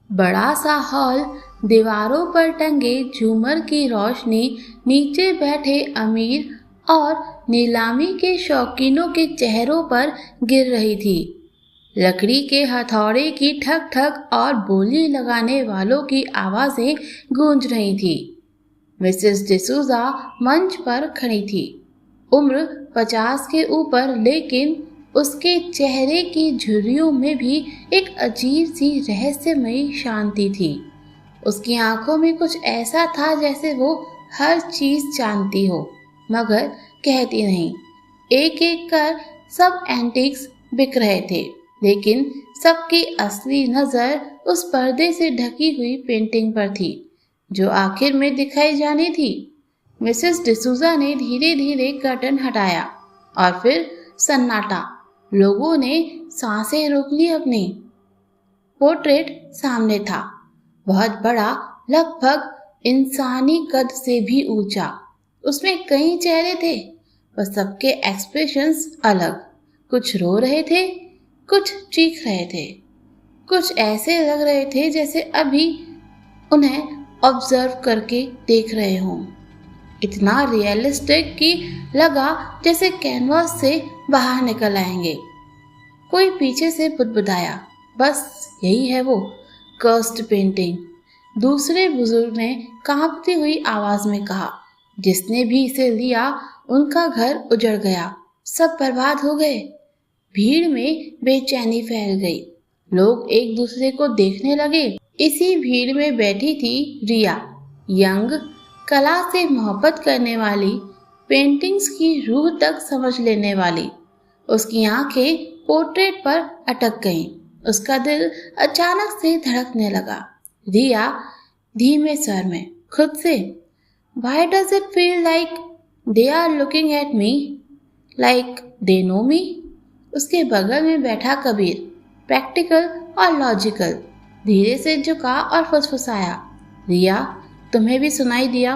बड़ा सा हॉल, दीवारों पर टंगे झूमर की रोशनी नीचे बैठे अमीर और नीलामी के शौकीनों के चेहरों पर गिर रही थी। लकड़ी के हथौड़े की ठक ठक और बोली लगाने वालों की आवाजें गूंज रही थी। मिसेस डिसूजा मंच पर खड़ी थी, उम्र 50 के ऊपर, लेकिन उसके चेहरे की झुर्रियों में भी एक अजीब सी रहस्यमयी शांति थी। उसकी आंखों में कुछ ऐसा था जैसे वो हर चीज जानती हो, मगर कहती नहीं। एक एक कर सब एंटिक्स बिक रहे थे, लेकिन सबकी असली नजर उस पर्दे से ढकी हुई पेंटिंग पर थी, जो आखिर में दिखाई जानी थी। मिसेस डिसूजा ने धीरे धीरे कर्टन हटाया और फिर सन्नाटा। लोगों ने सांसें रोक ली अपनी। पोर्ट्रेट सामने था, बहुत बड़ा, लगभग इंसानी कद से भी ऊंचा। उसमें कई चेहरे थे, पर सबके एक्सप्रेशंस अलग। कुछ रो रहे थे, कुछ चीख रहे थे, कुछ ऐसे लग रहे थे जैसे अभी उन्हें ऑब्जर्व करके देख रहे हों। इतना रियलिस्टिक कि लगा जैसे कैनवास से बाहर निकल आएंगे। कोई पीछे से बुदबुदाया, बस यही है वो कर्स्ड पेंटिंग। दूसरे बुजुर्ग ने कांपती हुई आवाज में कहा, जिसने भी इसे लिया उनका घर उजड़ गया, सब बर्बाद हो गए। भीड़ में बेचैनी फैल गई, लोग एक दूसरे को देखने लगे। इसी भीड़ में बैठी थी रिया, यंग, कला से मोहब्बत करने वाली, पेंटिंग्स की रूह तक समझ लेने वाली। उसकी आंखें पोर्ट्रेट पर अटक गईं। उसका दिल अचानक से धड़कने लगा। रिया धीमे स्वर में खुद से, Why does it feel like they are looking at me? Like they know me? उसके बगल में बैठा कबीर, प्रैक्टिकल और लॉजिकल, धीरे से झुका और फुसफुसाया, रिया, तुम्हें भी सुनाई दिया?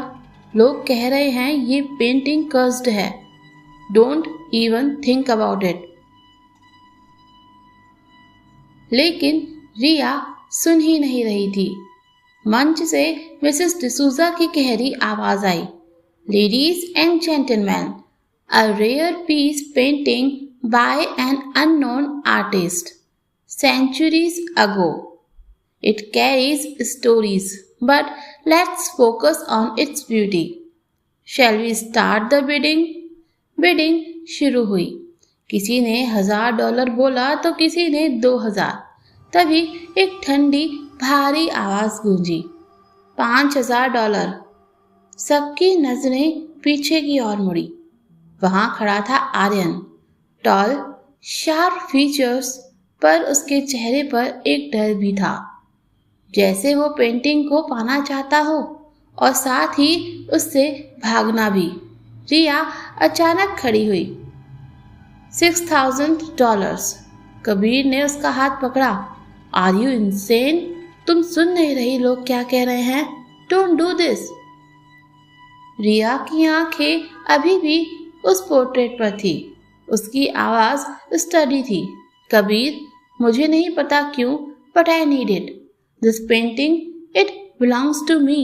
लोग कह रहे हैं ये पेंटिंग कर्स्ड है। Don't even think about it. लेकिन रिया सुन ही नहीं रही थी। मंच से मिसेस डिसूजा की गहरी आवाज आई, ladies and gentlemen, a rare piece painting by an unknown artist centuries ago. It carries stories, but let's focus on its beauty. Shall we start the bidding? Bidding शुरू हुई। किसी ने $1000 बोला तो किसी ने 2000। तभी एक ठंडी भारी आवाज गूंजी, $5000। सबकी नजरें पीछे की ओर मुड़ी। वहां खड़ा था आर्यन, टॉल, शार्प फीचर्स, पर उसके चेहरे पर एक डर भी था, जैसे वो पेंटिंग को पाना चाहता हो और साथ ही उससे भागना भी। रिया अचानक खड़ी हुई। $6000। कबीर ने उसका हाथ पकड़ा। Are you insane? तुम सुन नहीं रही लोग क्या कह रहे हैं? Don't do this. रिया की आंखें अभी भी उस पोर्ट्रेट पर थी। उसकी आवाज स्टडी थी। कबीर, मुझे नहीं पता क्यों, but I need it. This painting, it belongs to me.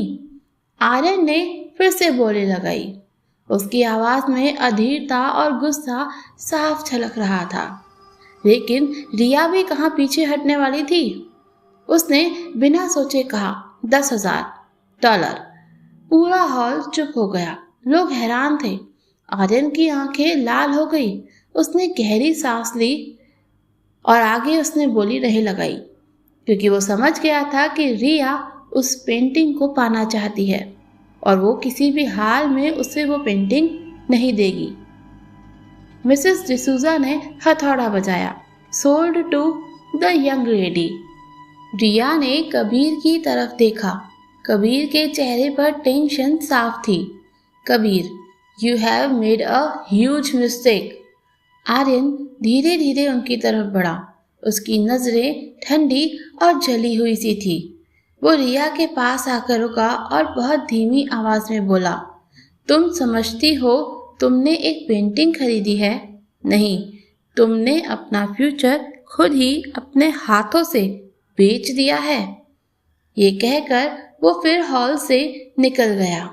Aryan ने फिर से बोली लगाई। उसकी आवाज में अधीरता और गुस्सा साफ झलक रहा था। लेकिन रिया भी कहाँ पीछे हटने वाली थी। उसने बिना सोचे कहा, $10,000। पूरा हॉल चुप हो गया। लोग हैरान थे। आर्यन की आंखें लाल हो गई। उसने गहरी सांस ली और आगे उसने बोली नहीं लगाई, क्योंकि वो समझ गया था कि रिया उस पेंटिंग को पाना चाहती है और वो किसी भी हाल में उसे वो पेंटिंग नहीं देगी। मिसेस डिसूजा ने हथौड़ा बजाया, sold to the young lady. Riya ने कबीर की तरफ देखा। कबीर के चेहरे पर टेंशन साफ थी। Kabir, you have made a huge mistake. Aryan धीरे धीरे उनकी तरफ बढ़ा। उसकी नजरें ठंडी और जली हुई सी थी। वो रिया के पास आकर रुका और बहुत धीमी आवाज में बोला, तुम समझती हो तुमने एक पेंटिंग खरीदी है? नहीं, तुमने अपना फ्यूचर खुद ही अपने हाथों से बेच दिया है। ये कहकर वो फिर हॉल से निकल गया।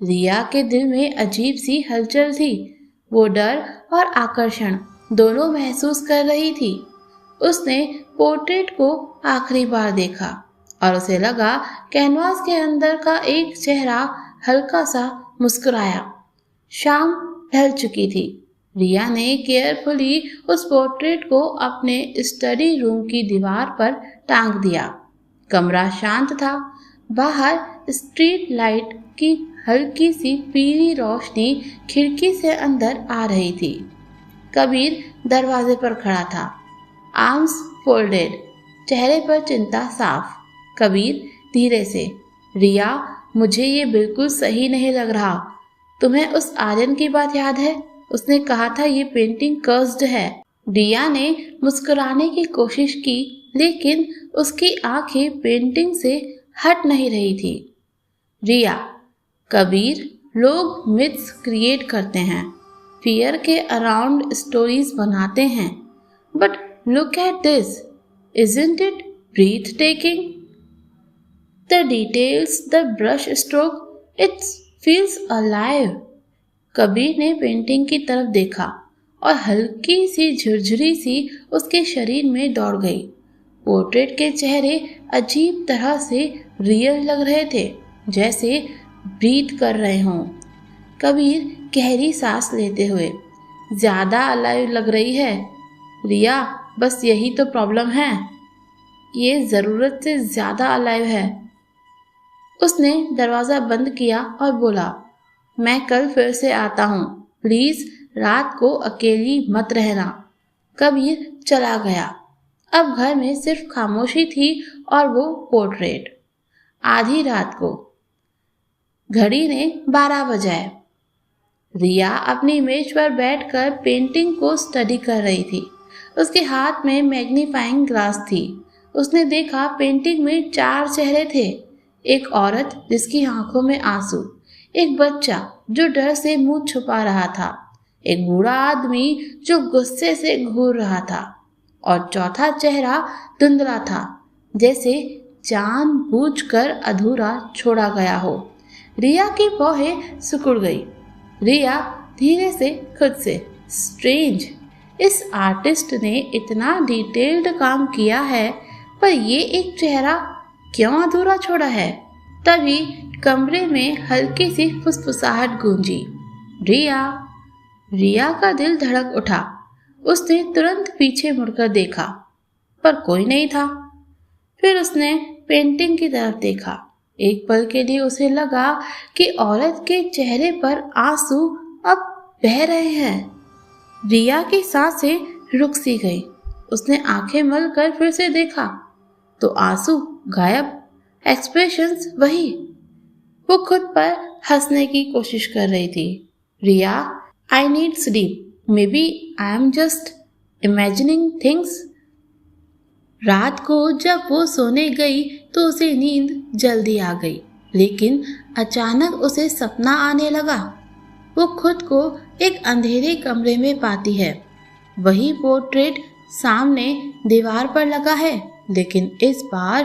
रिया के दिल में अजीब सी हलचल थी। वो डर और आकर्षण दोनों महसूस कर रही थी। उसने पोर्ट्रेट को आखिरी बार देखा और उसे लगा कैनवास के अंदर का एक चेहरा हल्का सा मुस्कुराया। शाम ढल चुकी थी। रिया ने केयरफुली उस पोर्ट्रेट को अपने स्टडी रूम की दीवार पर टांग दिया। कमरा शांत था। बाहर स्ट्रीट लाइट की हल्की सी पीली रोशनी खिड़की से अंदर आ रही थी। कबीर दरवाजे पर खड़ा था, आर्म्स फोल्डेड, चेहरे पर चिंता साफ। कबीर धीरे से, रिया, मुझे ये बिल्कुल सही नहीं लग रहा। तुम्हें उस आर्यन की बात याद है? उसने कहा था ये पेंटिंग कर्स्ड है। रिया ने मुस्कुराने की कोशिश की, लेकिन उसकी आंखें पेंटिंग से हट नहीं रही थी। रिया, कबीर, लोग मिथ्स क्रिएट करते हैं, फियर के अराउंड स्टोरीज बनाते हैं, but look at this, isn't it breathtaking? The details, the brush stroke, it feels alive. Kabir ने पेंटिंग की तरफ देखा और हल्की सी झुरझुरी सी उसके शरीर में दौड़ गई। पोर्ट्रेट के चेहरे अजीब तरह से रियल लग रहे थे, जैसे ब्रीथ कर रहे हों। कबीर गहरी सांस लेते हुए, ज्यादा अलाइव लग रही है रिया, बस यही तो प्रॉब्लम है, ये जरूरत से ज्यादा अलाइव है। उसने दरवाजा बंद किया और बोला, मैं कल फिर से आता हूँ, प्लीज रात को अकेली मत रहना। कबीर चला गया। अब घर में सिर्फ खामोशी थी और वो पोर्ट्रेट। आधी रात को घड़ी ने 12 बजाए। रिया अपनी मेज पर बैठकर पेंटिंग को स्टडी कर रही थी। उसके हाथ में मैग्नीफाइंग ग्लास थी। उसने देखा पेंटिंग में 4 चेहरे थे। एक औरत जिसकी आंखों में आंसू, एक बच्चा जो डर से मुंह छुपा रहा था, एक बूढ़ा आदमी जो गुस्से से घूर रहा था, और चौथा चेहरा धुंधला था, जैसे जानबूझकर अधूरा छोड़ा गया हो। रिया की भौहें सिकुड़ गई। रिया धीरे से खुद से, स्ट्रेंज, इस आर्टिस्ट ने इतना डिटेल्ड काम किया है, पर ये एक चेहरा क्यों अधूरा छोड़ा है? तभी कमरे में हल्की सी फुसफुसाहट गूंजी। रिया। रिया का दिल धड़क उठा। उसने तुरंत पीछे मुड़कर देखा, पर कोई नहीं था। फिर उसने पेंटिंग की तरफ देखा। एक पल के लिए उसे लगा कि औरत के चेहरे पर आंसू अब बह रहे हैं। रिया की सांसें रुक सी गई। उसने आंखें मलकर फिर से देखा तो आंसू गायब, एक्सप्रेशंस वही। वो खुद पर हंसने की कोशिश कर रही थी। Riya, I need sleep, maybe I am just imagining things. रात को जब वो सोने गई तो उसे नींद जल्दी आ गई, लेकिन अचानक उसे सपना आने लगा। वो खुद को एक अंधेरे कमरे में पाती है। वही पोर्ट्रेट सामने दीवार पर लगा है, लेकिन इस बार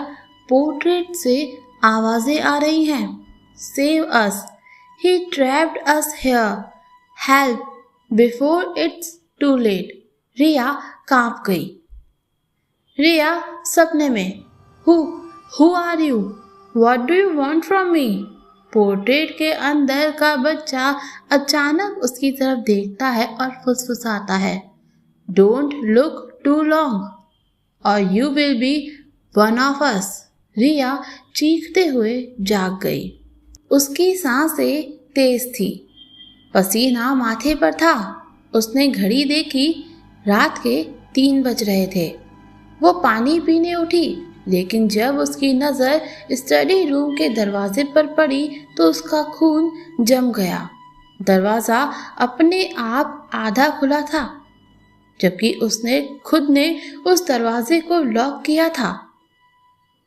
पोर्ट्रेट से आवाजें आ रही हैं। Save us, he trapped us here, help before it's too late. Riya कांप गई। रिया सपने में, who are you, what do you want from me? Portrait के अंदर का बच्चा अचानक उसकी तरफ देखता है और फुसफुसाता है, डोंट लुक टू लॉन्ग और you will be one of us. Riya चीखते हुए जाग गई। उसकी सांसें तेज थी, पसीना माथे पर था। उसने घड़ी देखी, रात के 3 बज रहे थे। वो पानी पीने उठी, लेकिन जब उसकी नज़र स्टडी रूम के दरवाजे पर पड़ी तो उसका खून जम गया। दरवाज़ा अपने आप आधा खुला था, जबकि उसने खुद ने उस दरवाजे को लॉक किया था।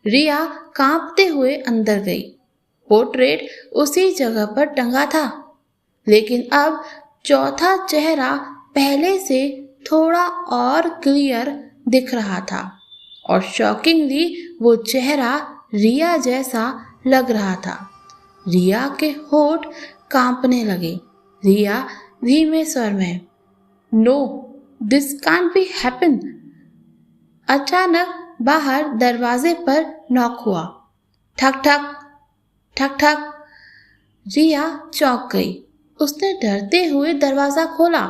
रिया कांपते हुए अंदर गई। पोर्ट्रेट उसी जगह पर टंगा था, लेकिन अब चौथा चेहरा पहले से थोड़ा और क्लियर दिख रहा था, और शॉकिंगली वो चेहरा रिया जैसा लग रहा था। रिया के होठ कांपने लगे। रिया धीमे स्वर में, no, this can't be happen. अचानक बाहर दरवाजे पर नॉक हुआ। ठक ठक ठक ठक। रिया चौंक गई। उसने डरते हुए दरवाजा खोला।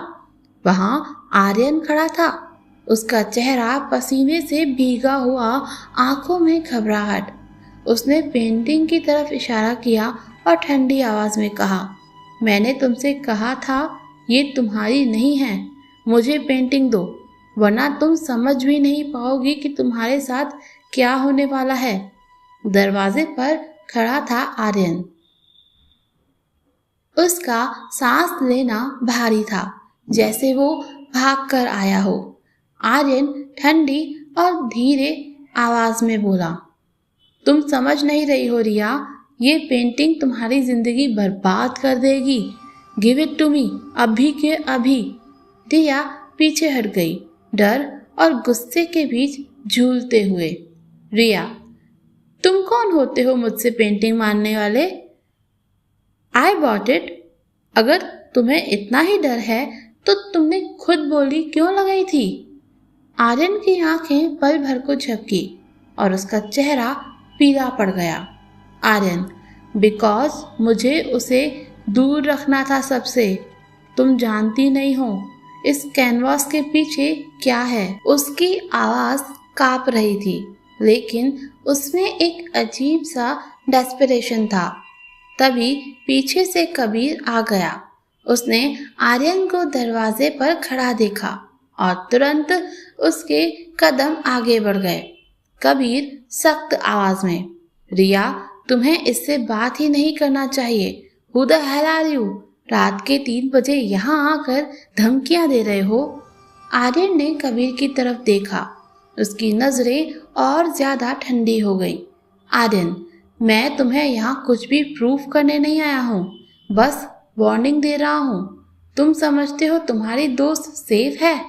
वहां आर्यन खड़ा था। उसका चेहरा पसीने से भीगा हुआ, आंखों में घबराहट। उसने पेंटिंग की तरफ इशारा किया और ठंडी आवाज में कहा, मैंने तुमसे कहा था ये तुम्हारी नहीं है। मुझे पेंटिंग दो, वरना तुम समझ भी नहीं पाओगी कि तुम्हारे साथ क्या होने वाला है। दरवाजे पर खड़ा था आर्यन। उसका सांस लेना भारी था, जैसे वो भाग कर आया हो। आर्यन ठंडी और धीरे आवाज में बोला, तुम समझ नहीं रही हो रिया, ये पेंटिंग तुम्हारी जिंदगी बर्बाद कर देगी। गिव इट टू मी, अभी के अभी। रिया पीछे हट गई, डर और गुस्से के बीच झूलते हुए। रिया, तुम कौन होते हो मुझसे पेंटिंग मांगने वाले? I bought it. अगर तुम्हें इतना ही डर है तो तुमने खुद बोली क्यों लगाई थी? आर्यन की आंखें पल भर को झपकी और उसका चेहरा पीला पड़ गया। आर्यन, बिकॉज मुझे उसे दूर रखना था सबसे। तुम जानती नहीं हो इस कैनवास के पीछे क्या है। उसकी आवाज कांप रही थी, लेकिन उसमें एक अजीब सा डेस्परेशन था। तभी पीछे से कबीर आ गया। उसने आर्यन को दरवाजे पर खड़ा देखा और तुरंत उसके कदम आगे बढ़ गए। कबीर सख्त आवाज में, रिया, तुम्हें इससे बात ही नहीं करना चाहिए। Who the hell are you? रात के 3 बजे यहाँ आकर धमकियां दे रहे हो? आर्यन ने कबीर की तरफ देखा। उसकी नजरें और ज्यादा ठंडी हो गई। आर्यन, मैं तुम्हें यहाँ कुछ भी प्रूफ करने नहीं आया हूँ, बस वार्निंग दे रहा हूँ। तुम समझते हो तुम्हारी दोस्त सेफ है?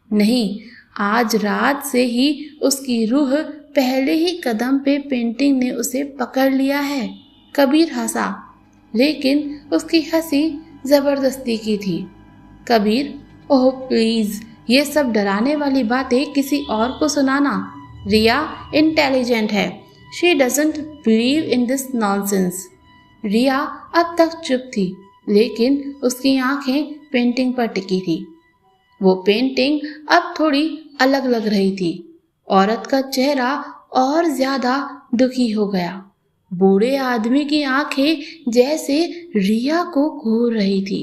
नहीं, आज रात से ही उसकी रूह पहले ही कदम पे पेंटिंग ने उसे पकड़ लिया है। कबीर हंसा, लेकिन उसकी हंसी जबरदस्ती की थी। कबीर, ओह प्लीज, ये सब डराने वाली बातें किसी और को सुनाना। रिया इंटेलिजेंट है, she doesn't believe in this nonsense. Riya अब तक चुप थी, लेकिन उसकी आंखें पेंटिंग पर टिकी थी। वो पेंटिंग अब थोड़ी अलग लग रही थी। औरत का चेहरा और ज्यादा दुखी हो गया। बूढ़े आदमी की आंखें जैसे रिया को घूर रही थी,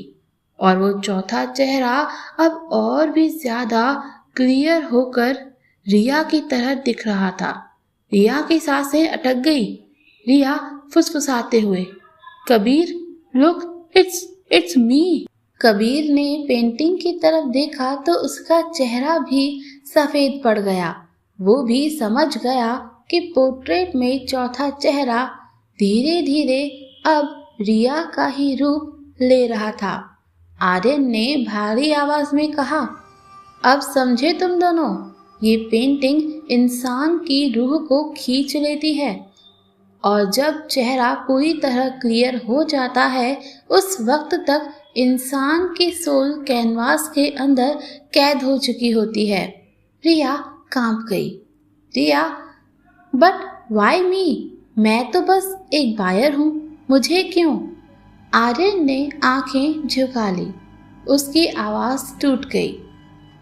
और वो चौथा चेहरा अब और भी ज्यादा क्लियर होकर रिया की तरह दिख रहा था। रिया की सांसें अटक गई। रिया फुसफुसाते हुए, Kabir, look, it's me. Kabir ने पेंटिंग की तरफ देखा तो उसका चेहरा भी सफेद पड़ गया। वो भी समझ गया कि पोर्ट्रेट में चौथा चेहरा धीरे धीरे अब रिया का ही रूप ले रहा था। आर्यन ने भारी आवाज में कहा, अब समझे तुम दोनों? ये पेंटिंग इंसान की रूह को खींच लेती है, और जब चेहरा पूरी तरह क्लियर हो जाता है, उस वक्त तक इंसान की सोल कैनवास के अंदर कैद हो चुकी होती है। रिया कांप गई। रिया, बट वाई मी? मैं तो बस एक बायर हूँ, मुझे क्यों? आर्यन ने आंखें झुका ली। उसकी आवाज टूट गई।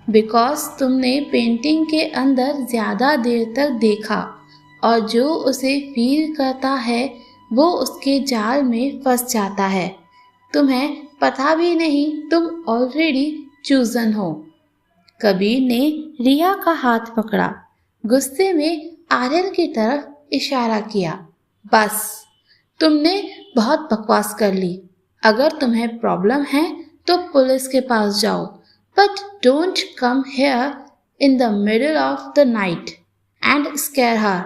बिकॉज तुमने पेंटिंग के अंदर ज्यादा देर तक देखा, और जो उसे फील करता है वो उसके जाल में फंस जाता है। तुम्हें पता भी नहीं तुम ऑलरेडी चूजन हो। कबीर ने रिया का हाथ पकड़ा, गुस्से में आर्यन की तरफ इशारा किया, बस, तुमने बहुत बकवास कर ली। अगर तुम्हें प्रॉब्लम है तो पुलिस के पास जाओ, but don't come here in the middle of the night and scare her.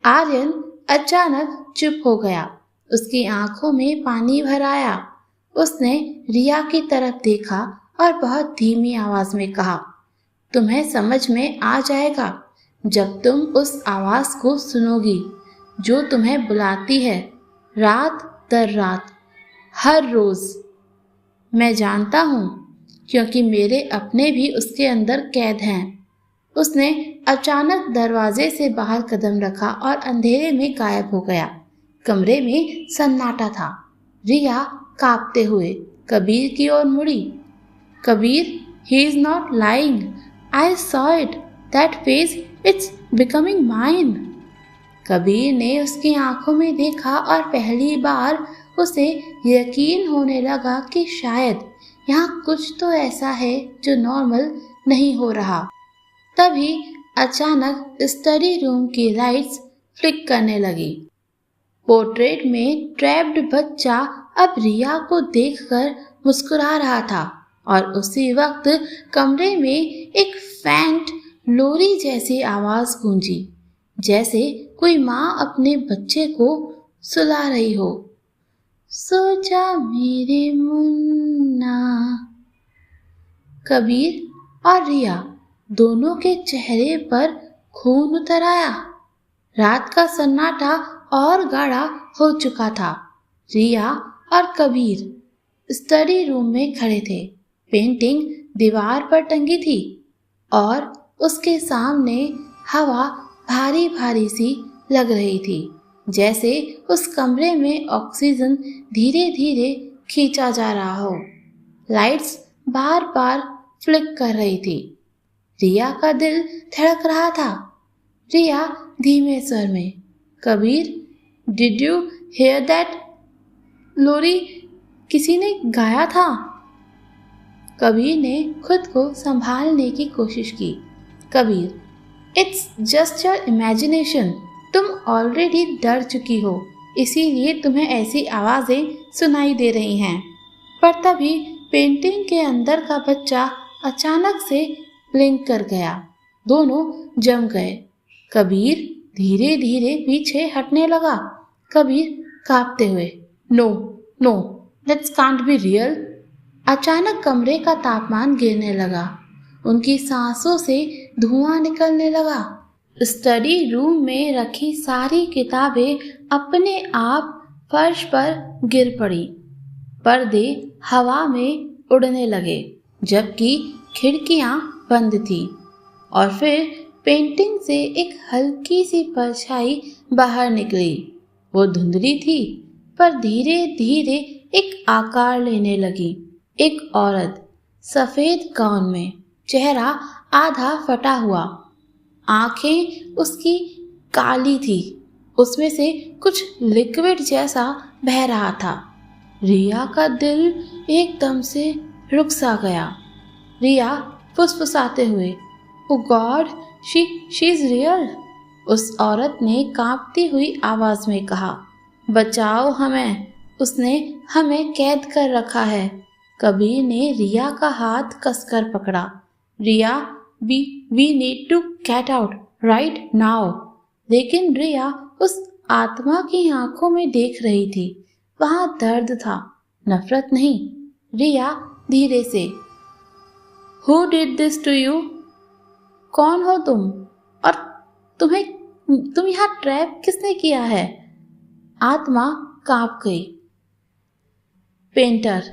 Aryan अचानक चुप हो गया। उसकी आंखों में पानी भर आया। उसने रिया की तरफ देखा और बहुत धीमी आवाज में कहा, तुम्हें समझ में आ जाएगा जब तुम उस आवाज को सुनोगी। जो तुम्हें बुलाती है रात दर रात, हर रोज। मैं जानता हूँ, क्योंकि मेरे अपने भी उसके अंदर कैद हैं। उसने अचानक दरवाजे से बाहर कदम रखा और अंधेरे में गायब हो गया। कमरे में सन्नाटा था। रिया कांपते हुए कबीर की ओर मुड़ी। Kabir, he is not lying. I saw it. That face, it's becoming mine. Kabir ने उसकी आंखों में देखा और पहली बार उसे यकीन होने लगा कि शायद यहाँ कुछ तो ऐसा है जो नॉर्मल नहीं हो रहा। तभी अचानक स्टडी रूम की लाइट्स फ्लिक करने लगी। पोर्ट्रेट में ट्रैप्ड बच्चा अब रिया को देखकर मुस्कुरा रहा था और उसी वक्त कमरे में एक फैंट लोरी जैसी आवाज गूंजी, जैसे कोई माँ अपने बच्चे को सुला रही हो। सो जा मेरे मुन्ना। कबीर और रिया दोनों के चेहरे पर खून उतर आया। रात का सन्नाटा और गाढ़ा हो चुका था। रिया और कबीर स्टडी रूम में खड़े थे। पेंटिंग दीवार पर टंगी थी और उसके सामने हवा भारी भारी सी लग रही थी, जैसे उस कमरे में ऑक्सीजन धीरे धीरे खींचा जा रहा हो। लाइट्स बार बार फ्लिक कर रही थी। रिया का दिल धड़क रहा था। रिया धीमे स्वर में, Kabir, did you hear that? लोरी किसी ने गाया था। कबीर ने खुद को संभालने की कोशिश की। Kabir, it's just your imagination. तुम ऑलरेडी डर चुकी हो, इसीलिए तुम्हें ऐसी आवाज़ें सुनाई दे रही हैं। पर तभी पेंटिंग के अंदर का बच्चा अचानक से ब्लिंक कर गया। दोनों जम गए। कबीर धीरे धीरे पीछे हटने लगा। कबीर कांपते हुए, no no, that's can't be real. अचानक कमरे का तापमान गिरने लगा। उनकी सांसों से धुआं निकलने लगा। स्टडी रूम में रखी सारी किताबें अपने आप फर्श पर गिर पड़ी। पर्दे हवा में उड़ने लगे, जबकि खिड़कियां बंद थी। और फिर पेंटिंग से एक हल्की सी परछाई बाहर निकली। वो धुंधली थी, पर धीरे धीरे एक आकार लेने लगी। एक औरत सफेद गाउन में, चेहरा आधा फटा हुआ, आंखें उसकी काली थी, उसमें से कुछ लिक्विड जैसा बह रहा था। रिया का दिल एकदम से रुक सा गया। रिया फुसफुसाते हुए, ओ गॉड, शी इज रियल। उस औरत ने कांपती हुई आवाज में कहा, बचाओ हमें, उसने हमें कैद कर रखा है। कबीर ने रिया का हाथ कसकर पकड़ा। Riya, we need to get out right now. लेकिन रिया उस आत्मा की आंखों में देख रही थी। वहां दर्द था, नफरत नहीं। रिया धीरे से, who did this to you? कौन हो तुम? और तुम यहाँ ट्रैप किसने किया है? आत्मा कांप गई। पेंटर,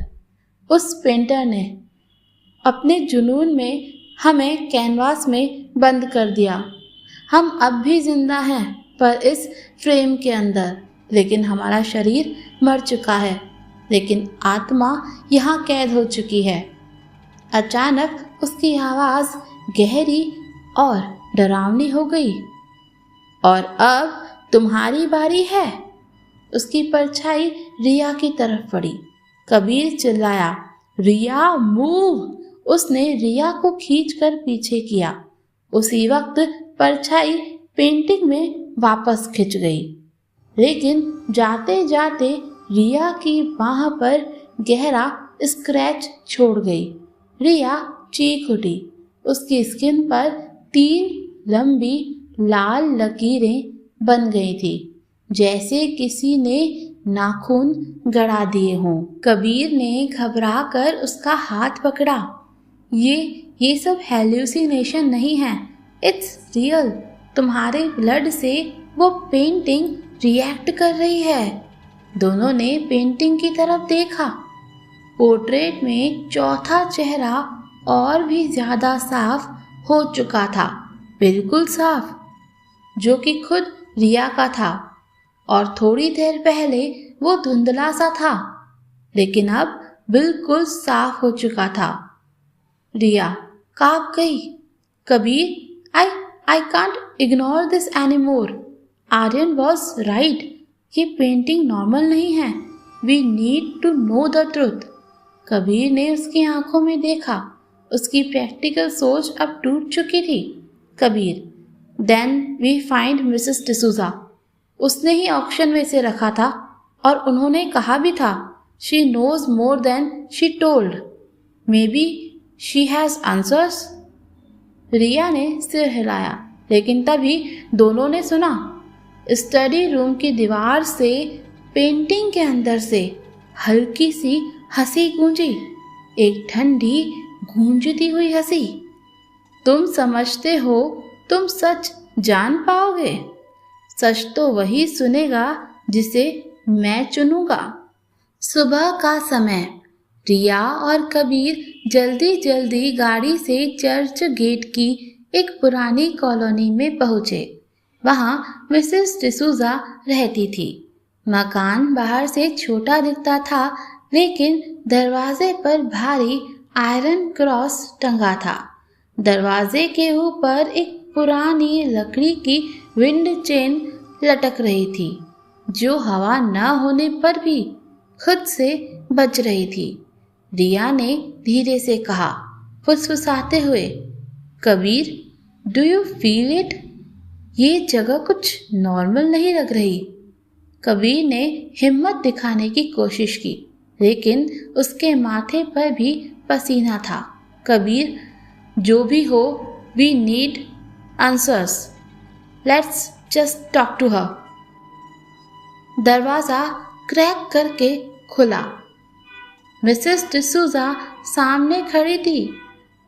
उस पेंटर ने अपने जुनून में हमें कैनवास में बंद कर दिया। हम अब भी जिंदा हैं, पर इस फ्रेम के अंदर। लेकिन हमारा शरीर मर चुका है, लेकिन आत्मा यहाँ कैद हो चुकी है। अचानक उसकी आवाज़ गहरी और डरावनी हो गई। और अब तुम्हारी बारी है। उसकी परछाई रिया की तरफ पड़ी। कबीर चिल्लाया, रिया मूव। उसने रिया को खींचकर पीछे किया। उसी वक्त परछाई पेंटिंग में वापस खिंच गई, लेकिन जाते जाते रिया की बाह पर गहरा स्क्रैच छोड़ गई। रिया चीख उठी। उसकी स्किन पर 3 लंबी लाल लकीरें बन गई थी, जैसे किसी ने नाखून गड़ा दिए हों। कबीर ने घबराकर उसका हाथ पकड़ा। ये सब हेल्यूसिनेशन नहीं है, इट्स रियल। तुम्हारे ब्लड से वो पेंटिंग रिएक्ट कर रही है। दोनों ने पेंटिंग की तरफ देखा। पोर्ट्रेट में चौथा चेहरा और भी ज्यादा साफ हो चुका था, बिल्कुल साफ, जो कि खुद रिया का था। और थोड़ी देर पहले वो धुंधला सा था, लेकिन अब बिल्कुल साफ हो चुका था। रिया कांप गई। Kabir, I can't ignore this anymore. Aryan was right. ये पेंटिंग नॉर्मल नहीं है। We need to know the truth. Kabir ने उसकी आंखों में देखा। उसकी प्रैक्टिकल सोच अब टूट चुकी थी। Kabir, then we find Mrs D'Souza. उसने ही ऑक्शन में से रखा था और उन्होंने कहा भी था, she knows more than she told. Maybe she has answers. Riya ने सिर हिलाया, लेकिन तभी दोनों ने सुना। स्टडी रूम की दीवार से पेंटिंग के अंदर से हल्की सी हंसी गूंजी, एक ठंडी गूंजती हुई हंसी। तुम समझते हो तुम सच जान पाओगे? सच तो वही सुनेगा जिसे मैं चुनूंगा। सुबह का समय। रिया और कबीर जल्दी जल्दी गाड़ी से चर्च गेट की एक पुरानी कॉलोनी में पहुंचे। वहां मिसेस डिसूजा रहती थी। मकान बाहर से छोटा दिखता था, लेकिन दरवाजे पर भारी आयरन क्रॉस टंगा था। दरवाजे के ऊपर एक पुरानी लकड़ी की विंड चेन लटक रही थी, जो हवा न होने पर भी खुद से बच रही थी। रिया ने धीरे से कहा, फुसफुसाते हुए, Kabir, do you feel it? ये जगह कुछ नॉर्मल नहीं लग रही। कबीर ने हिम्मत दिखाने की कोशिश की, लेकिन उसके माथे पर भी पसीना था। कबीर, जो भी हो, we need answers. Let's just talk to her. दरवाजा क्रैक करके खुला। मिसेस डिसूजा सामने खड़ी थी।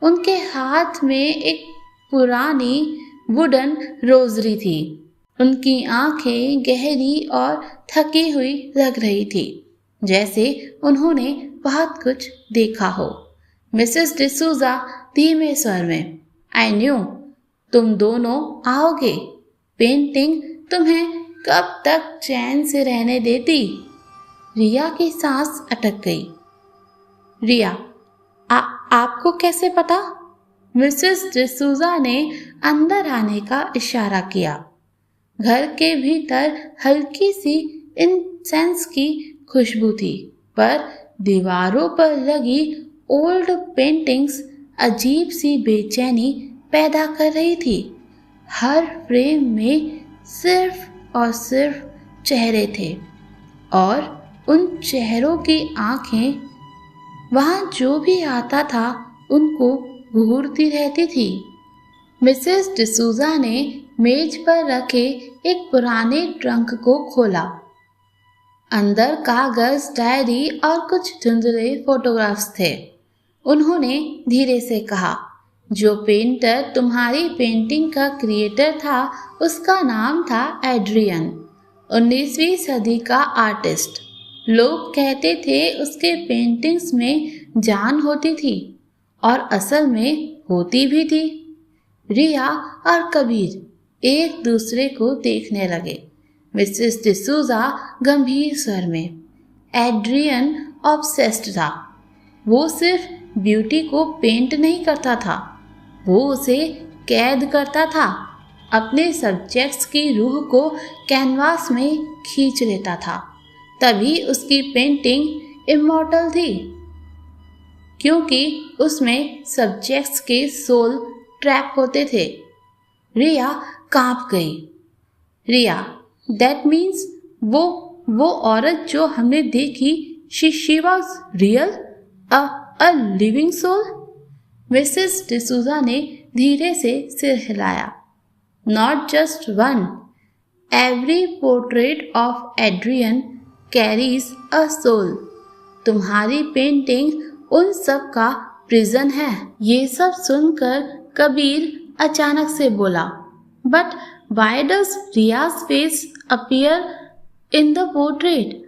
उनके हाथ में एक पुरानी वुडन रोजरी थी। उनकी आंखें गहरी और थकी हुई लग रही थी, जैसे उन्होंने बहुत कुछ देखा हो। मिसेस डिसूजा धीमे स्वर में, आई न्यू तुम दोनों आओगे। पेंटिंग तुम्हें कब तक चैन से रहने देती? रिया की सांस अटक गई। रिया, आपको कैसे पता? मिसेस डिसूजा ने अंदर आने का इशारा किया। घर के भीतर हल्की सी इंसेंस की खुशबू थी, पर दीवारों पर लगी ओल्ड पेंटिंग्स अजीब सी बेचैनी पैदा कर रही थी। हर फ्रेम में सिर्फ और सिर्फ चेहरे थे, और उन चेहरों की आंखें वहां जो भी आता था उनको घूरती रहती थी। मिसेस डिसूजा ने मेज पर रखे एक पुराने ट्रंक को खोला। अंदर कागज, डायरी और कुछ धुंधले फोटोग्राफ्स थे। उन्होंने धीरे से कहा, जो पेंटर तुम्हारी पेंटिंग का क्रिएटर था, उसका नाम था एड्रियन। 19वीं सदी का आर्टिस्ट। लोग कहते थे उसके पेंटिंग्स में जान होती थी, और असल में होती भी थी। रिया और कबीर एक दूसरे को देखने लगे। मिसेस डिसूजा गंभीर स्वर में, एड्रियन ऑब्सेस्ड था। वो सिर्फ ब्यूटी को पेंट नहीं करता था, वो उसे कैद करता था। अपने सब्जेक्ट्स की रूह को कैनवास में खींच लेता था। तभी उसकी पेंटिंग इमॉर्टल थी, क्योंकि उसमें सब्जेक्ट्स के सोल ट्रैप होते थे। रिया कांप गई। रिया, दैट मीन्स वो औरत जो हमने देखी, she was real, a living soul? Mrs D'Souza ने धीरे से सिर हिलाया। Not just one, every portrait of Adrian carries a soul. तुम्हारी पेंटिंग उन सब का प्रिजन है। ये सब सुनकर कबीर अचानक से बोला, but why does Riya's face appear in the portrait.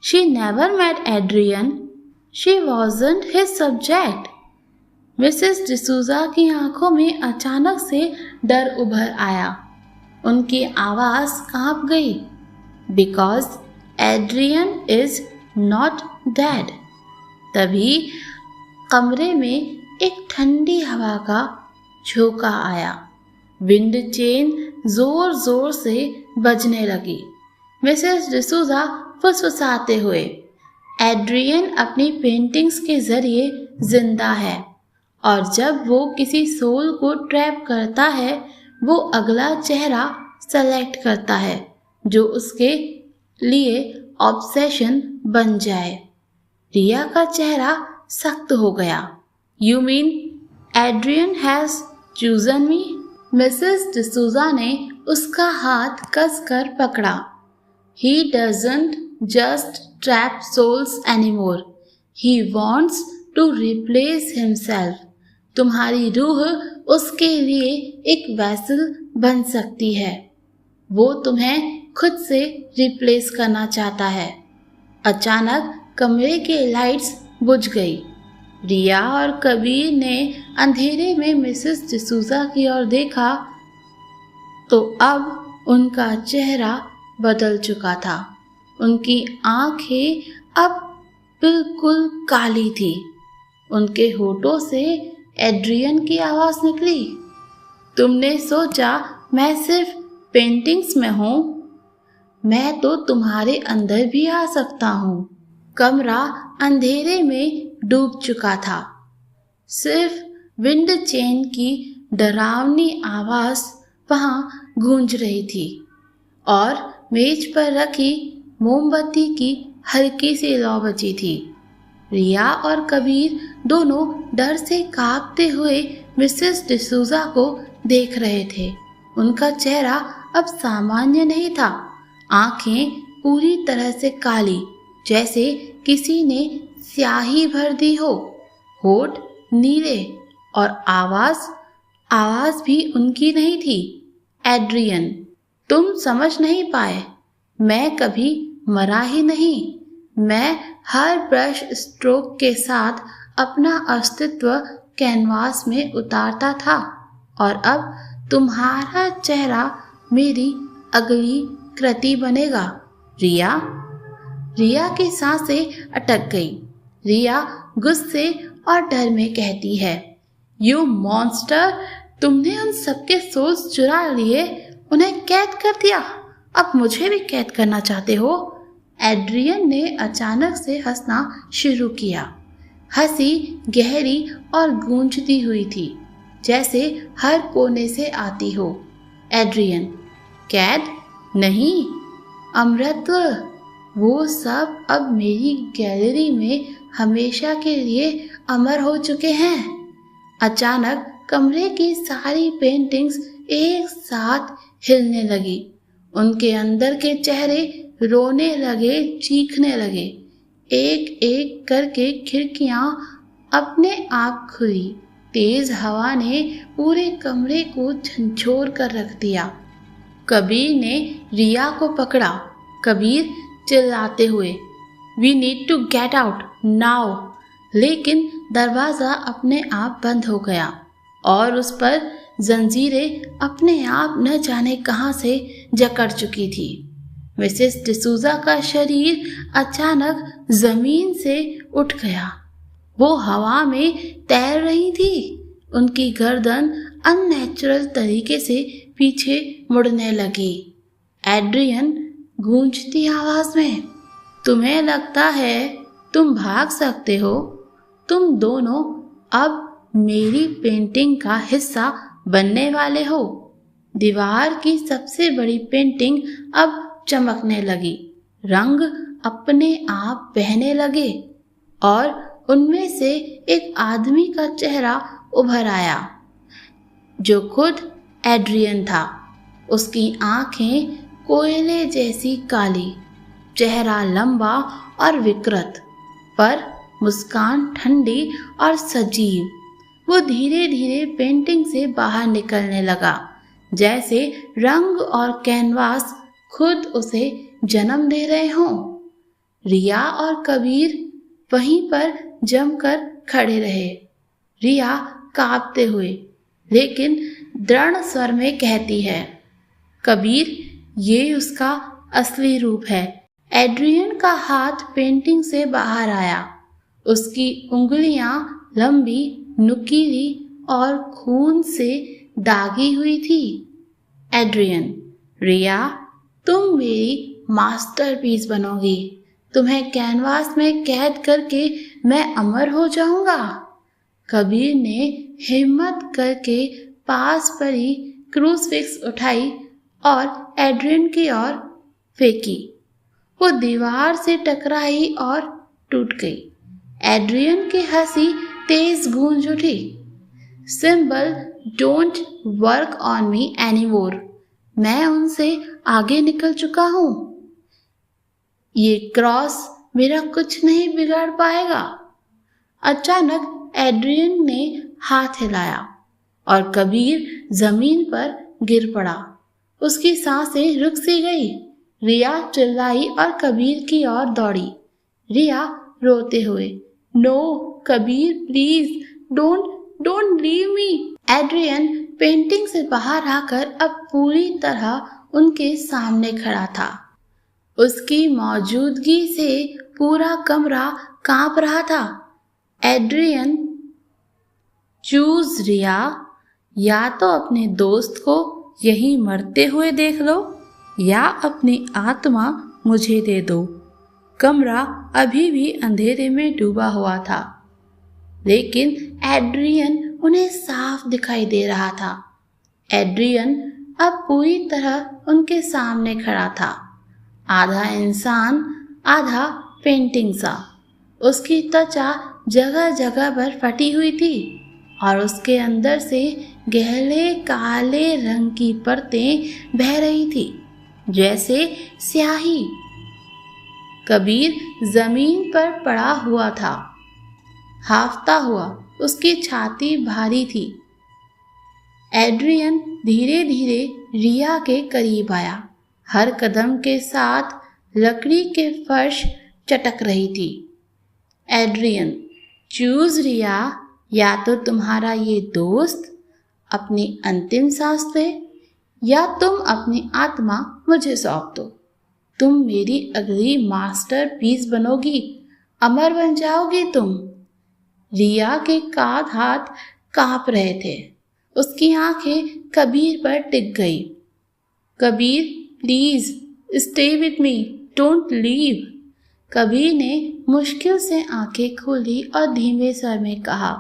She never met Adrian. She wasn't his subject. Mrs D'Souza की आंखों में अचानक से डर उभर आया। उनकी आवाज कांप गई। Because Adrian is not dead. तभी कमरे में एक ठंडी हवा का झोंका आया। विंड चेन जोर जोर से बजने लगी। मिसेस डिसूजा फुसफुसाते हुए, एड्रियन अपनी पेंटिंग्स के जरिए जिंदा है और जब वो किसी सोल को ट्रैप करता है वो अगला चेहरा सेलेक्ट करता है जो उसके लिए ऑब्सेशन बन जाए। रिया का चेहरा सख्त हो गया। You mean Adrian has chosen me? Mrs D'Souza ने उसका हाथ कसकर पकड़ा। He doesn't just trap souls anymore. He wants to replace himself. तुम्हारी रूह उसके लिए एक वैसल बन सकती है। वो तुम्हें खुद से रिप्लेस करना चाहता है। अचानक कमरे के लाइट्स बुझ गई। रिया और कबीर ने अंधेरे में मिसेस डिसूजा की ओर देखा तो अब उनका चेहरा बदल चुका था। उनकी आंखें अब बिल्कुल काली थी। उनके होठों से एड्रियन की आवाज निकली, तुमने सोचा मैं सिर्फ पेंटिंग्स में हूँ? मैं तो तुम्हारे अंदर भी आ सकता हूँ। कमरा अंधेरे में डूब चुका था। सिर्फ विंड चेन की डरावनी आवाज वहां गूंज रही थी और मेज पर रखी मोमबत्ती की हल्की सी लौ बची थी। रिया और कबीर दोनों डर से कांपते हुए मिसेस डिसूजा को देख रहे थे। उनका चेहरा अब सामान्य नहीं था। आंखें पूरी तरह से काली, जैसे किसी ने स्याही भर दी हो। होठ नीले और आवाज भी उनकी नहीं थी। एड्रियन, तुम समझ नहीं पाए, मैं कभी मरा ही नहीं। मैं हर ब्रश स्ट्रोक के साथ अपना अस्तित्व कैनवास में उतारता था और अब तुम्हारा चेहरा मेरी अगली कृति बनेगा। रिया की सांसें अटक गई। रिया गुस्से और डर में कहती है, यू मॉन्स्टर, तुमने उन सबके सोल्स चुरा लिए, उन्हें कैद कर दिया, अब मुझे भी कैद करना चाहते हो? एड्रियन ने अचानक से हंसना शुरू किया। हंसी गहरी और गूंजती हुई थी, जैसे हर कोने से आती हो। एड्रियन, कैद नहीं, अमरत्व। वो सब अब मेरी गैलरी में हमेशा के लिए अमर हो चुके हैं। अचानक कमरे की सारी पेंटिंग्स एक साथ हिलने लगी। उनके अंदर के चेहरे रोने लगे, चीखने लगे। एक एक करके खिड़कियां अपने आप खुली। तेज हवा ने पूरे कमरे को झंझोर कर रख दिया। कबीर ने रिया को पकड़ा। कबीर चिल्लाते हुए, we need to get out now. लेकिन दरवाज़ा अपने आप बंद हो गया और उस पर जंजीरें अपने आप न जाने कहां से जकड़ चुकी थी। मिसेस डिसूजा का शरीर अचानक जमीन से उठ गया। वो हवा में तैर रही थी। उनकी गर्दन अननेचुरल तरीके से पीछे मुड़ने लगी। एड्रियन गूंजती आवाज में, तुम्हें लगता है तुम भाग सकते हो? तुम दोनों अब मेरी पेंटिंग का हिस्सा बनने वाले हो। दीवार की सबसे बड़ी पेंटिंग अब चमकने लगी। रंग अपने आप बहने लगे और उनमें से एक आदमी का चेहरा उभर आया जो खुद एड्रियन था। उसकी आंखें कोयले जैसी काली, चेहरा लंबा और विकृत, पर मुस्कान ठंडी और सजीव। वो धीरे धीरे पेंटिंग से बाहर निकलने लगा, जैसे रंग और कैनवास खुद उसे जन्म दे रहे हों। रिया और कबीर वहीं पर जमकर खड़े रहे। रिया कांपते हुए लेकिन दृढ़ स्वर में कहती है, कबीर, ये उसका असली रूप है। एड्रियन का हाथ पेंटिंग से बाहर आया। उसकी उंगलियां लंबी, नुकीली और खून से दागी हुई थी। एड्रियन, रिया, तुम मेरी मास्टरपीस बनोगी। तुम्हें कैनवास में कैद करके मैं अमर हो जाऊंगा। कबीर ने हिम्मत करके पास पड़ी क्रूसफिक्स उठाई और एड्रियन की ओर फेंकी। वो दीवार से टकराई और टूट गई। एड्रियन की हंसी तेज गूंज उठी। Symbol don't work on me anymore. मैं उनसे आगे निकल चुका हूं। ये क्रॉस मेरा कुछ नहीं बिगाड़ पाएगा। अचानक एड्रियन ने हाथ हिलाया और कबीर जमीन पर गिर पड़ा। उसकी सांसें रुक सी गई। रिया चिल्लाई और कबीर की ओर दौड़ी। रिया रोते हुए, no Kabir, please don't leave me. Adrian painting से बाहर आकर अब पूरी तरह उनके सामने खड़ा था। उसकी मौजूदगी से पूरा कमरा कांप रहा था। एड्रियन, चूज रिया, या तो अपने दोस्त को यहीं मरते हुए देख लो या अपनी आत्मा मुझे दे दो। कमरा अभी भी अंधेरे में डूबा हुआ था, लेकिन एड्रियन उन्हें साफ दिखाई दे रहा था। एड्रियन अब पूरी तरह उनके सामने खड़ा था, आधा इंसान आधा पेंटिंग सा। उसकी त्वचा जगह जगह पर फटी हुई थी और उसके अंदर से गहरे काले रंग की परतें बह रही थी, जैसे स्याही। कबीर जमीन पर पड़ा हुआ था, हाफता हुआ। उसकी छाती भारी थी। एड्रियन धीरे धीरे रिया के करीब आया। हर कदम के साथ लकड़ी के फर्श चटक रही थी। एड्रियन, चूज रिया, या तो तुम्हारा ये दोस्त अपनी अंतिम सांस दे या तुम अपनी आत्मा मुझे सौंप दो। तुम मेरी अगली मास्टरपीस बनोगी, अमर बन जाओगी तुम। रिया के हाथ कांप रहे थे। उसकी आंखें कबीर पर टिक गई। Kabir, please stay with me, don't leave. Kabir ने मुश्किल से आंखें खोली और धीमे स्वर में कहा,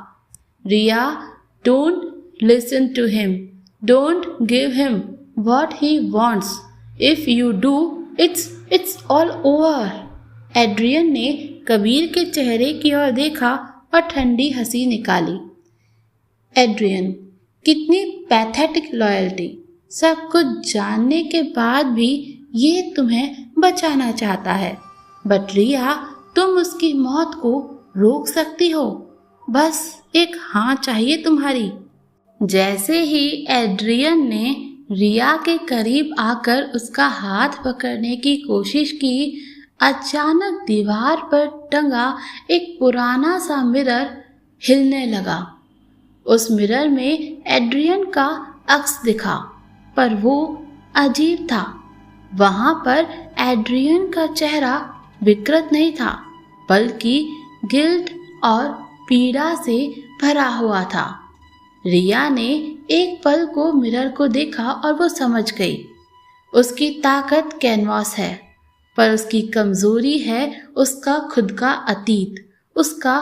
Riya, don't listen to him, don't give him what he wants. If you do, it's all over. Adrian ने कबीर के चेहरे की ओर देखा और ठंडी हंसी निकाली। एड्रियन, कितनी पैथेटिक लॉयल्टी। सब कुछ जानने के बाद भी ये तुम्हें बचाना चाहता है। बट रिया, तुम उसकी मौत को रोक सकती हो। बस एक हाँ चाहिए तुम्हारी। जैसे ही एड्रियन ने रिया के करीब आकर उसका हाथ पकड़ने की कोशिश की, अचानक दीवार पर टंगा एक पुराना सा मिरर हिलने लगा। उस मिरर में एड्रियन का अक्स दिखा, पर वो अजीब था। वहां पर एड्रियन का चेहरा विकृत नहीं था, बल्कि गिल्ट और पीड़ा से भरा हुआ था। रिया ने एक पल को मिरर को देखा और वो समझ गई, उसकी ताकत कैनवास है, पर उसकी कमजोरी है उसका खुद का अतीत, उसका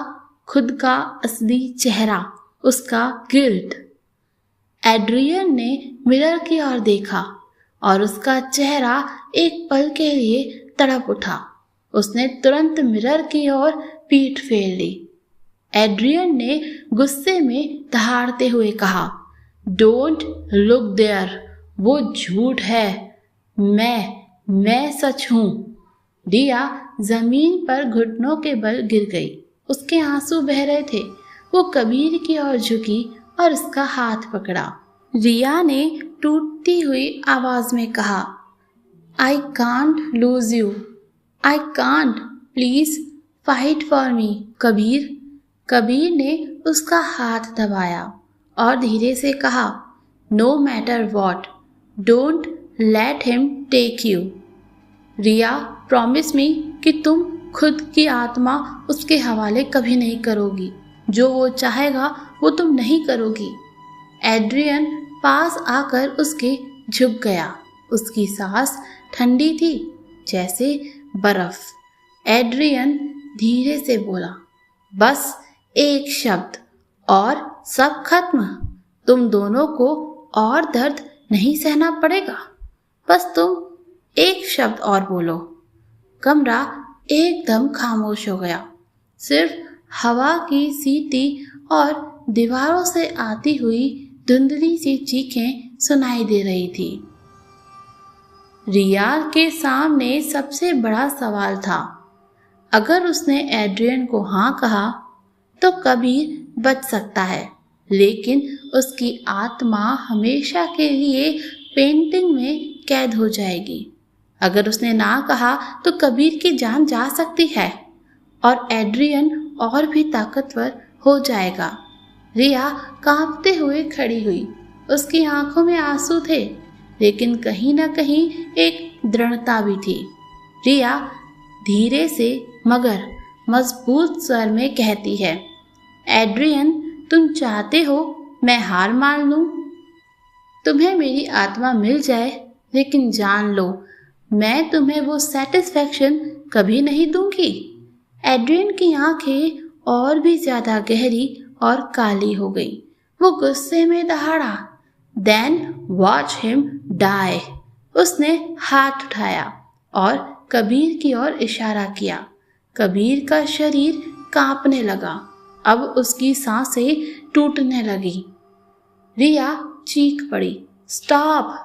खुद का असली चेहरा, उसका गिल्ट। एड्रियन ने मिरर की ओर देखा और उसका चेहरा एक पल के लिए तड़प उठा। उसने तुरंत मिरर की ओर पीठ फेर ली। एड्रियन ने गुस्से में दहाड़ते हुए कहा, डोंट लुक देयर, वो झूठ है, मैं सच हूं। रिया जमीन पर घुटनों के बल गिर गई। उसके आंसू बह रहे थे। वो कबीर की ओर झुकी और उसका हाथ पकड़ा। रिया ने टूटती हुई आवाज में कहा, I can't lose you, I can't, please fight for me Kabir. Kabir ने उसका हाथ दबाया और धीरे से कहा, no matter what, don't let him take you. Riya, promise me कि तुम खुद की आत्मा उसके हवाले कभी नहीं करोगी। जो वो चाहेगा वो तुम नहीं करोगी। एड्रियन पास आकर उसके झुक गया। उसकी सांस ठंडी थी जैसे बर्फ। एड्रियन धीरे से बोला, बस एक शब्द और सब खत्म। तुम दोनों को और दर्द नहीं सहना पड़ेगा। बस तुम एक शब्द और बोलो। कमरा एकदम खामोश हो गया। सिर्फ हवा की सीटी और दीवारों से आती हुई धुंधली सी चीखें सुनाई दे रही थी। रिया के सामने सबसे बड़ा सवाल था। अगर उसने एड्रियन को हाँ कहा तो कबीर बच सकता है, लेकिन उसकी आत्मा हमेशा के लिए पेंटिंग में कैद हो जाएगी। अगर उसने ना कहा तो कबीर की जान जा सकती है और एड्रियन और भी ताकतवर हो जाएगा। रिया कांपते हुए खड़ी हुई। उसकी आंखों में आंसू थे, लेकिन कहीं ना कहीं एक दृढ़ता भी थी। रिया धीरे से मगर मजबूत स्वर में कहती है, एड्रियन, तुम चाहते हो मैं हार मान लूं? तुम्हें मेरी आत्मा मिल जाए, लेकिन जान लो मैं तुम्हें वो सेटिस्फैक्शन कभी नहीं दूंगी। एड्रियन की आंखें और भी ज्यादा गहरी और काली हो गई। वो गुस्से में दहाड़ा, देन वॉच हिम डाई। उसने हाथ उठाया और कबीर की ओर इशारा किया। कबीर का शरीर कांपने लगा। अब उसकी सांसें टूटने लगी। रिया चीख पड़ी, स्टॉप!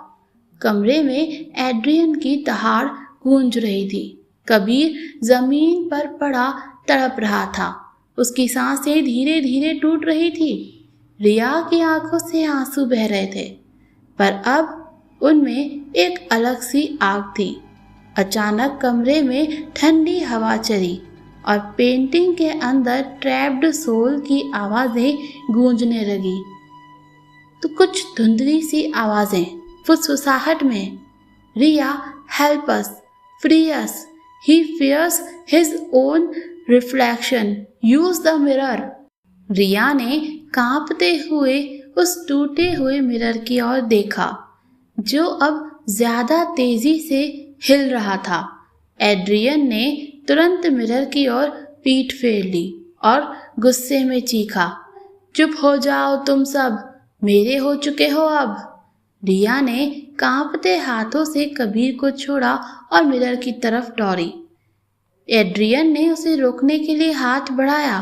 कमरे में एड्रियन की दहाड़ गूंज रही थी। कबीर जमीन पर पड़ा तड़प रहा था। उसकी सांसें धीरे धीरे टूट रही थी। रिया की आंखों से आंसू बह रहे थे, पर अब उनमें एक अलग सी आग थी। अचानक कमरे में ठंडी हवा चली और पेंटिंग के अंदर ट्रैप्ड सोल की आवाजें गूंजने लगी। तो कुछ धुंधली सी आवाजें फुसफुसाहट में, Riya, help us, free us, he fears his own reflection, use the mirror. Riya ने कांपते हुए उस टूटे हुए मिरर की ओर देखा, जो अब ज्यादा तेजी से हिल रहा था। एड्रियन ने तुरंत मिरर की ओर पीठ फेर ली और गुस्से में चीखा, चुप हो जाओ तुम सब, मेरे हो चुके हो अब। रिया ने कांपते हाथों से कबीर को छोड़ा और मिरर की तरफ दौड़ी। एड्रियन ने उसे रोकने के लिए हाथ बढ़ाया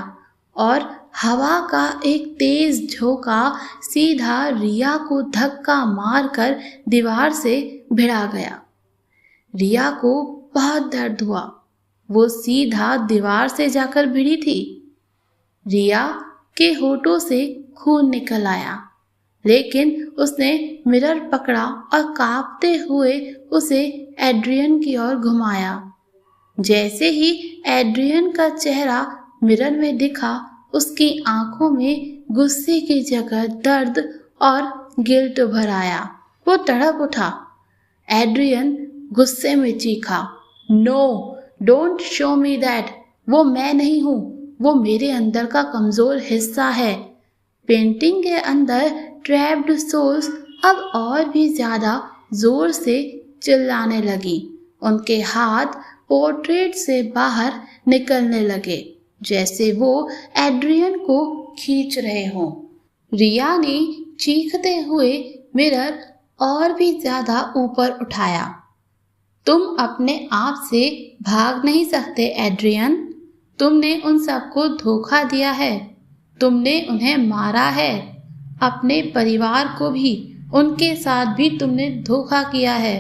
और हवा का एक तेज झोंका सीधा रिया को धक्का मारकर दीवार से भिड़ा गया। रिया को बहुत दर्द हुआ। वो सीधा दीवार से जाकर भिड़ी थी। रिया के होठों से खून निकल आया, लेकिन उसने मिरर पकड़ा और कांपते हुए उसे एड्रियन की ओर घुमाया। जैसे ही एड्रियन का चेहरा मिरर में दिखा, उसकी आंखों में गुस्से की जगह दर्द और गिल्ट भर आया। वो तड़प उठा। एड्रियन गुस्से में चीखा, no, don't show me that. वो मैं नहीं हूँ, वो मेरे अंदर का कमजोर हिस्सा है। पेंटिंग के अंदर ट्रैप्ड सोल्स अब और भी ज्यादा जोर से चिल्लाने लगी। उनके हाथ पोर्ट्रेट से बाहर निकलने लगे, जैसे वो एड्रियन को खींच रहे हों। रिया ने चीखते हुए मिरर और भी ज्यादा ऊपर उठाया। तुम अपने आप से भाग नहीं सकते एड्रियन। तुमने उन सबको धोखा दिया है। तुमने उन्हें मारा है, अपने परिवार को भी, उनके साथ भी तुमने धोखा किया है।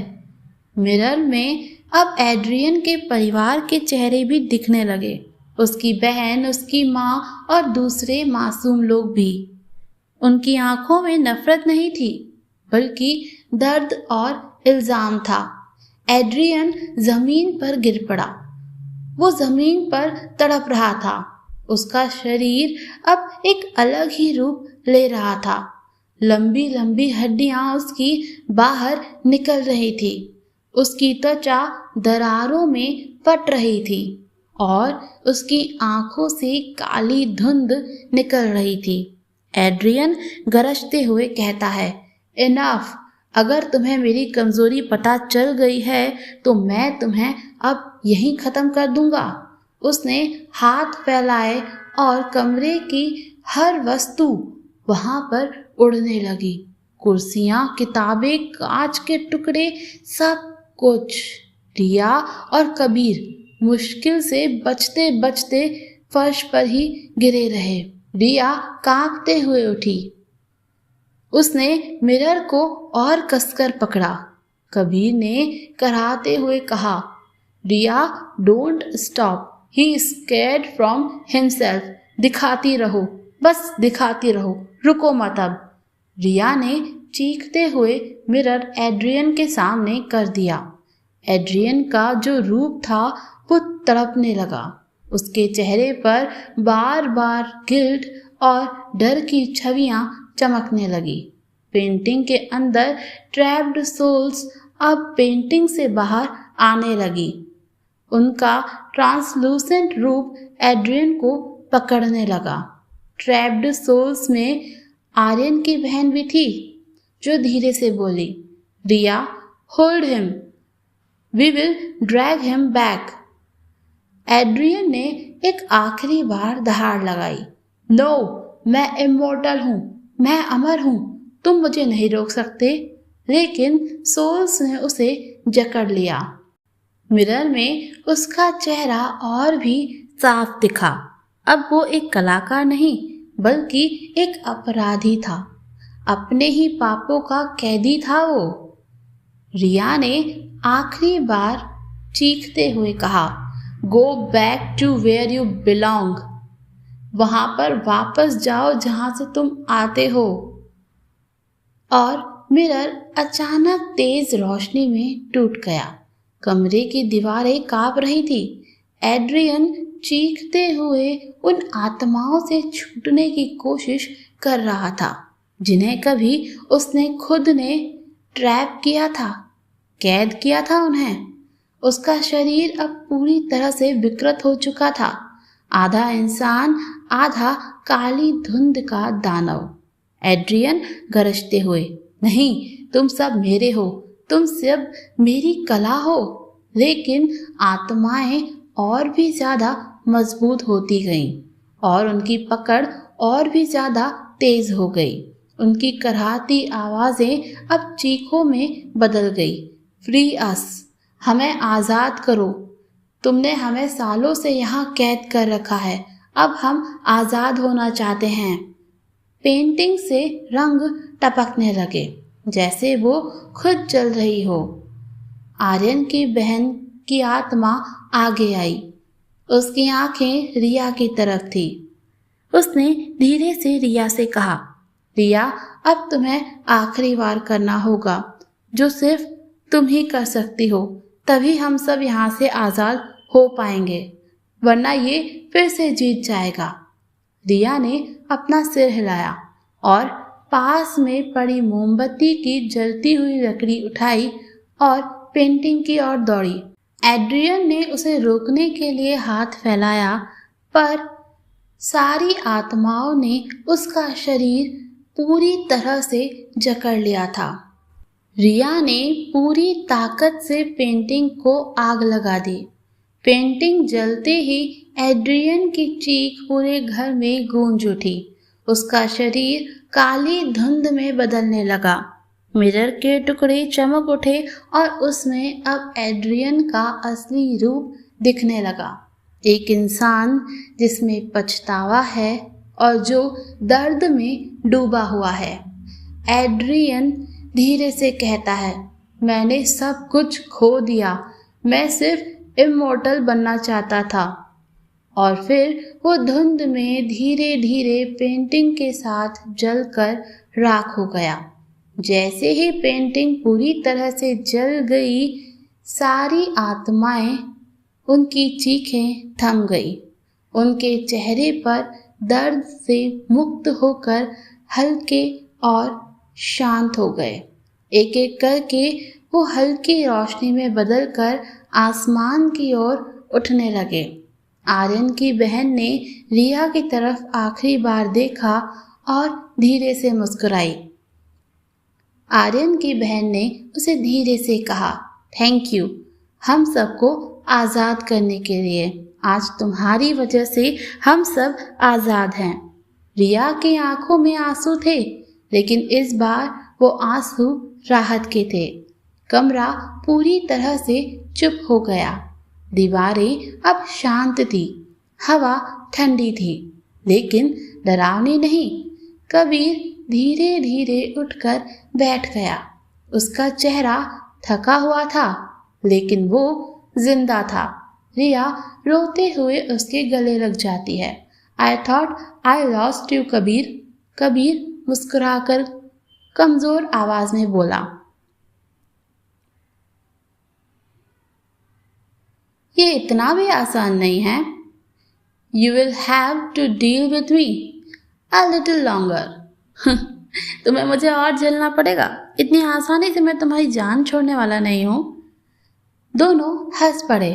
मिरर में अब एड्रियन के परिवार के चेहरे भी दिखने लगे, उसकी बहन, उसकी माँ और दूसरे मासूम लोग भी। उनकी आंखों में नफरत नहीं थी, बल्कि दर्द और इल्जाम था। एड्रियन जमीन पर गिर पड़ा। वो जमीन पर तड़प रहा था। उसका शरीर अब एक अलग ही रूप ले रहा था। लंबी लंबी हड्डियां उसकी बाहर निकल रही थी। उसकी त्वचा दरारों में फट रही थी और उसकी आंखों से काली धुंध निकल रही थी। एड्रियन गरजते हुए कहता है, इनफ! अगर तुम्हें मेरी कमजोरी पता चल गई है तो मैं तुम्हें अब यहीं खत्म कर दूंगा। उसने हाथ फैलाए और कमरे की हर वस्तु वहां पर उड़ने लगी। कुर्सियां, किताबें, कांच के टुकड़े, सब कुछ। रिया और कबीर मुश्किल से बचते बचते फर्श पर ही गिरे रहे। रिया कांपते हुए उठी। उसने मिरर को और कसकर पकड़ा। कबीर ने कराहते हुए कहा, Riya, don't stop, he is scared from himself. दिखाती रहो, बस दिखाती रहो, रुको मत अब। रिया ने चीखते हुए मिरर एड्रियन के सामने कर दिया। एड्रियन का जो रूप था वो तड़पने लगा। उसके चेहरे पर बार बार गिल्ट और डर की छवियां चमकने लगी। पेंटिंग के अंदर ट्रैप्ड सोल्स अब पेंटिंग से बाहर आने लगी। उनका ट्रांसलूसेंट रूप एड्रियन को पकड़ने लगा। ट्रैप्ड सोल्स में आर्यन की बहन भी थी, जो धीरे से बोली, Riya, hold him, we will drag him back. Adrian ने एक आखिरी बार दहाड़ लगाई। नो, मैं इमॉर्टल हूं, मैं अमर हूं, तुम मुझे नहीं रोक सकते। लेकिन सोल्स ने उसे जकड़ लिया। मिरर में उसका चेहरा और भी साफ दिखा। अब वो एक कलाकार नहीं, बल्कि एक अपराधी था। अपने ही पापों का कैदी था वो। रिया ने आखिरी बार चीखते हुए कहा, go back to where you belong. वहां पर वापस जाओ जहां से तुम आते हो। और मिरर अचानक तेज रोशनी में टूट गया। कमरे की दीवारें कांप रही थी। एड्रियन चीखते हुए उन आत्माओं से छूटने की कोशिश कर रहा था, जिन्हें कभी उसने खुद ने ट्रैप किया था, कैद किया था उन्हें। उसका शरीर अब पूरी तरह से विकृत हो चुका था, आधा इंसान, आधा काली धुंध का दानव। एड्रियन गरजते हुए, नहीं, तुम सब मेरे हो, तुम सब मेरी कला हो। लेकिन आत्माएं और भी ज्यादा मजबूत होती गईं और उनकी पकड़ और भी ज्यादा तेज हो गई। उनकी कराहती आवाजें अब चीखों में बदल गई। फ्री अस, हमें आजाद करो। तुमने हमें सालों से यहाँ कैद कर रखा है, अब हम आजाद होना चाहते हैं। पेंटिंग से रंग टपकने लगे, जैसे वो खुद जल रही हो। आर्यन की बहन की आत्मा आगे आई। उसकी आंखें रिया की तरफ थी। उसने धीरे से रिया से कहा, रिया, अब तुम्हें आखिरी बार करना होगा, जो सिर्फ तुम ही कर सकती हो। तभी हम सब यहाँ से आजाद हो पाएंगे, वरना ये फिर से जीत जाएगा। रिया ने अपना सिर हिलाया और पास में पड़ी मोमबत्ती की जलती हुई लकड़ी उठाई और पेंटिंग की ओर दौड़ी। एड्रियन ने उसे रोकने के लिए हाथ फैलाया, पर सारी आत्माओं ने उसका शरीर पूरी तरह से जकड़ लिया था। रिया ने पूरी ताकत से पेंटिंग को आग लगा दी। पेंटिंग जलते ही एड्रियन की चीख पूरे घर में गूंज उठी। उसका शरीर काली धुंध में बदलने लगा। मिरर के टुकड़े चमक उठे और उसमें अब एड्रियन का असली रूप दिखने लगा। एक इंसान जिसमें पछतावा है और जो दर्द में डूबा हुआ है। एड्रियन धीरे से कहता है, मैंने सब कुछ खो दिया, मैं सिर्फ इमॉर्टल बनना चाहता था। और फिर वो धुंध में धीरे धीरे पेंटिंग के साथ जलकर राख हो गया। जैसे ही पेंटिंग पूरी तरह से जल गई, सारी आत्माएं, उनकी चीखें थम गई। उनके चेहरे पर दर्द से मुक्त होकर हल्के और शांत हो गए। एक एक करके वो हल्की रोशनी में बदलकर आसमान की ओर उठने लगे। आर्यन की बहन ने रिया की तरफ आखिरी बार देखा और धीरे से मुस्कुराई। आर्यन की बहन ने उसे धीरे से कहा, थैंक यू हम सबको आज़ाद करने के लिए। आज तुम्हारी वजह से हम सब आज़ाद हैं। रिया की आंखों में आंसू थे, लेकिन इस बार वो आंसू राहत के थे। कमरा पूरी तरह से चुप हो गया। दीवारें अब शांत थी, हवा ठंडी थी, लेकिन डरावनी नहीं। कबीर धीरे धीरे उठकर बैठ गया। उसका चेहरा थका हुआ था, लेकिन वो जिंदा था। रिया रोते हुए उसके गले लग जाती है। I thought I lost you Kabir. Kabir मुस्कुराकर कमजोर आवाज में बोला, ये इतना भी आसान नहीं है। You will have to deal with me a little longer. तुम्हें मुझे और झेलना पड़ेगा। इतनी आसानी से मैं तुम्हारी जान छोड़ने वाला नहीं हूं। दोनों हंस पड़े